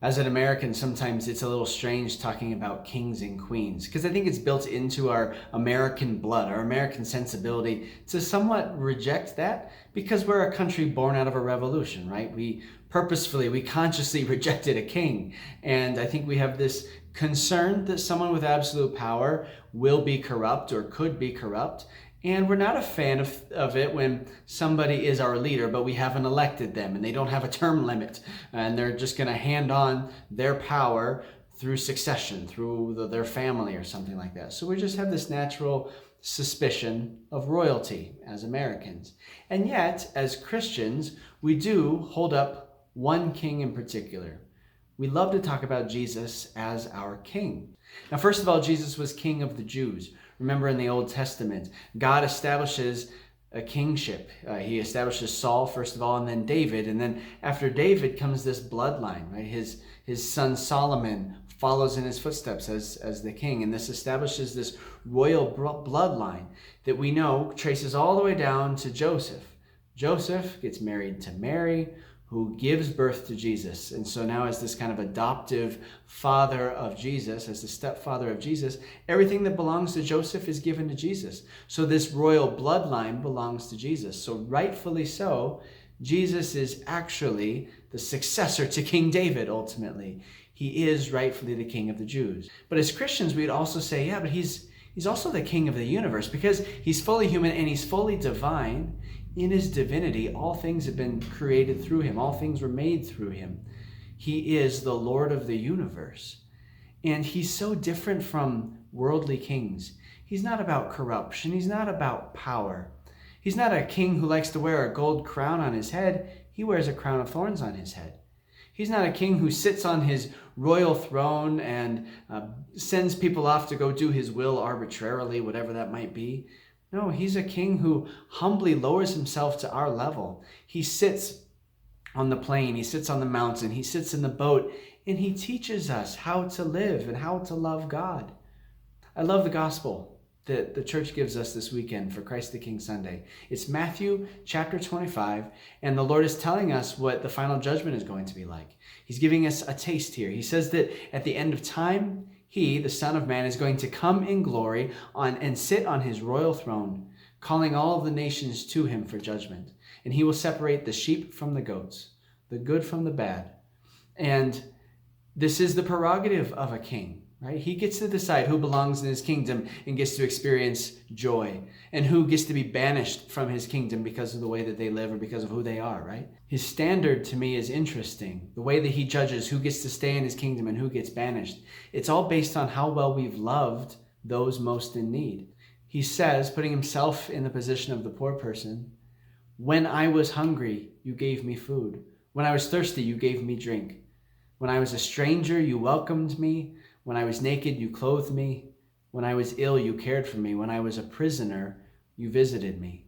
As an American, sometimes it's a little strange talking about kings and queens because I think it's built into our American blood, our American sensibility to somewhat reject that because we're a country born out of a revolution, right? We consciously rejected a king. And I think we have this concern that someone with absolute power will be corrupt or could be corrupt. And we're not a fan of it when somebody is our leader, but we haven't elected them and they don't have a term limit. And they're just going to hand on their power through succession, through their family or something like that. So we just have this natural suspicion of royalty as Americans. And yet, as Christians, we do hold up one king in particular. We love to talk about Jesus as our king. Now, first of all, Jesus was king of the Jews. Remember in the Old Testament, God establishes a kingship. He establishes Saul, first of all, and then David. And then after David comes this bloodline, right? His son Solomon follows in his footsteps as the king. And this establishes this royal bloodline that we know traces all the way down to Joseph. Joseph gets married to Mary, who gives birth to Jesus. And so now as this kind of adoptive father of Jesus, as the stepfather of Jesus, everything that belongs to Joseph is given to Jesus. So this royal bloodline belongs to Jesus. So rightfully so, Jesus is actually the successor to King David ultimately. He is rightfully the king of the Jews. But as Christians, we'd also say, yeah, but he's also the king of the universe because he's fully human and he's fully divine. In his divinity, all things have been created through him. All things were made through him. He is the Lord of the universe. And he's so different from worldly kings. He's not about corruption. He's not about power. He's not a king who likes to wear a gold crown on his head. He wears a crown of thorns on his head. He's not a king who sits on his royal throne and sends people off to go do his will arbitrarily, whatever that might be. No, he's a king who humbly lowers himself to our level. He sits on the plain, he sits on the mountain, he sits in the boat, and he teaches us how to live and how to love God. I love the gospel that the church gives us this weekend for Christ the King Sunday. It's Matthew chapter 25, and the Lord is telling us what the final judgment is going to be like. He's giving us a taste here. He says that at the end of time, he, the Son of Man, is going to come in glory and sit on his royal throne, calling all of the nations to him for judgment. And he will separate the sheep from the goats, the good from the bad. And this is the prerogative of a king, right? He gets to decide who belongs in his kingdom and gets to experience joy, and who gets to be banished from his kingdom because of the way that they live or because of who they are, right? His standard to me is interesting. The way that he judges who gets to stay in his kingdom and who gets banished. It's all based on how well we've loved those most in need. He says, putting himself in the position of the poor person, "When I was hungry, you gave me food. When I was thirsty, you gave me drink. When I was a stranger, you welcomed me. When I was naked, you clothed me. When I was ill, you cared for me. When I was a prisoner, you visited me."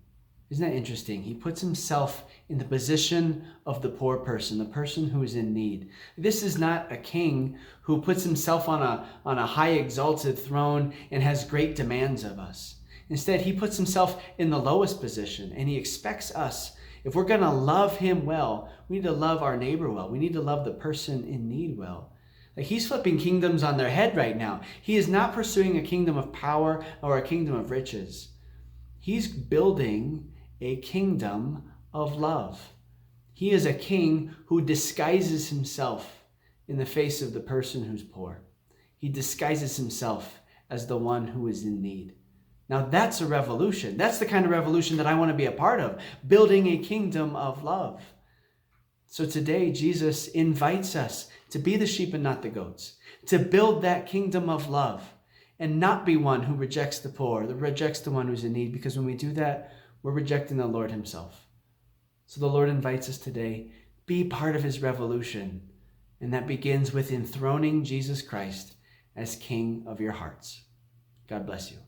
Isn't that interesting? He puts himself in the position of the poor person, the person who is in need. This is not a king who puts himself on a high exalted throne and has great demands of us. Instead, he puts himself in the lowest position, and he expects us, if we're going to love him well, we need to love our neighbor well. We need to love the person in need well. Like, he's flipping kingdoms on their head right now. He is not pursuing a kingdom of power or a kingdom of riches. He's building a kingdom of love. He is a king who disguises himself in the face of the person who's poor. He disguises himself as the one who is in need. Now that's a revolution. That's the kind of revolution that I want to be a part of, building a kingdom of love. So today, Jesus invites us to be the sheep and not the goats, to build that kingdom of love and not be one who rejects the poor, that rejects the one who's in need, because when we do that, we're rejecting the Lord himself. So the Lord invites us today, be part of his revolution. And that begins with enthroning Jesus Christ as King of your hearts. God bless you.